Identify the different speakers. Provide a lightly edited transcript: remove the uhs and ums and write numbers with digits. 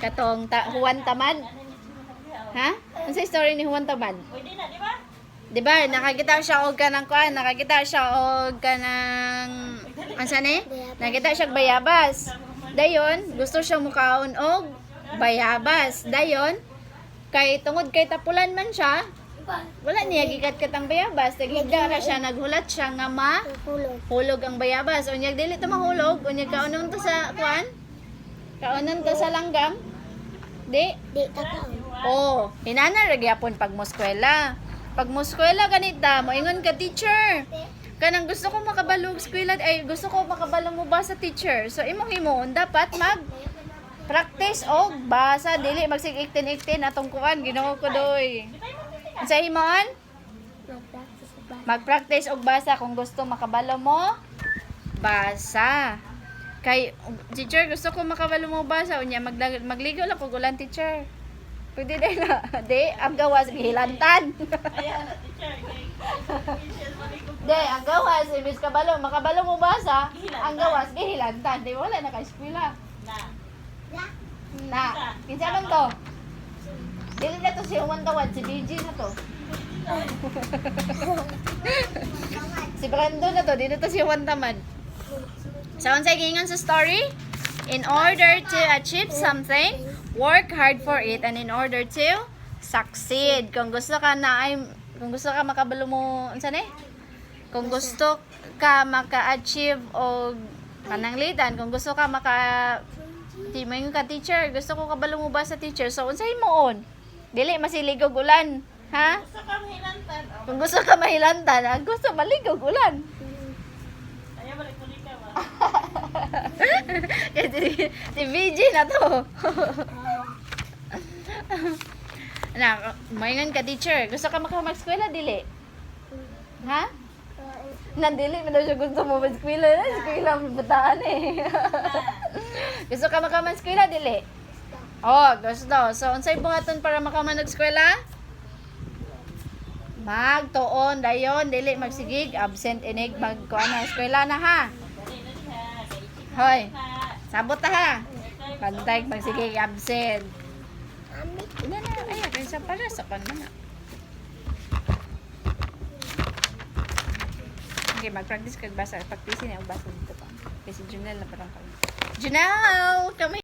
Speaker 1: Katong Juan Tamad. Ha? Ano sa story ni Juan Tamad?
Speaker 2: Pwede na, di ba?
Speaker 1: Diba, nakakita siya og kanang kuan, nakakita siya og kanang ansa ni? Nakita siya og bayabas. Dayon, gusto siya mukaon og bayabas. Dayon, kay tungod kay tapulan man siya, wala niya gikat-kat ang bayabas. Naghigda ra siya, naghulat siya nga hulog ang bayabas. Unyag dili to mahulog, unyag kaunon to sa kuan? Kaunon to sa langgam. Di
Speaker 3: takaon.
Speaker 1: oh, hinana ra gyapon pag moskwela. Pag moskwela ganita, moingon ka teacher. Kanang gusto ko makabalog eskwela ay gusto ko makabalo mo ba sa teacher. So imong himon dapat mag practice og basa dili magsig-iktin-iktin atong kuan Ginoo ko doy. Sa himon? Mag-practice og basa kung gusto makabalo mo basa. Kay teacher gusto ko makabalo mo basa unya magligo lang kog ulan teacher. Pwede din na. Di, ang gawas gihilantan.
Speaker 2: Ayan, teacher.
Speaker 1: Di, ang gawas ibis kabalo, makabalo mo basa, ang gawas gihilantan. Di wala na kay eskwela. Na. Kinsa man to? Dili na to si Juan Tawad, si BG na to. Si Brando na to, di na to si Juan Tamad. So, unsay giingon sa story? In order to achieve something, work hard for it, and in order to succeed. Kung gusto ka makabalo mo, unsa ni? Kung gusto ka maka-achieve o pananglitan, kung gusto ka di mo ka teacher, gusto ko kabalo mo ba sa teacher? So unsay moon? Dili masiligog ulan, ha?
Speaker 2: Gusto ka mahilantan.
Speaker 1: Kung gusto ka mahilantan, gusto maligog ulan.
Speaker 2: Ayaw, balik ko ka ba?
Speaker 1: Si VG na to. Na, mayngan ka teacher. Gusto ka mag-eskwela, dili? Ha? Nandili mo daw siya gusto mo mag-eskwela. Eskwela mo bataan eh. Gusto ka mag-eskwela, dili? Oh, gusto. So, unsay buhaton para makaman-eskwela? Magtuon dayon, dili magsigig, absent inig magkuan na eskwela na ha. Hoy. Sabot ta ha. Bantay magsigig absent. Ina na, ay, kay sa para sa kanana. Okay, mag-practice kag basa. Pag-PC na, basa dito pa. Kasi Junel na parang kami. Junel! Kami!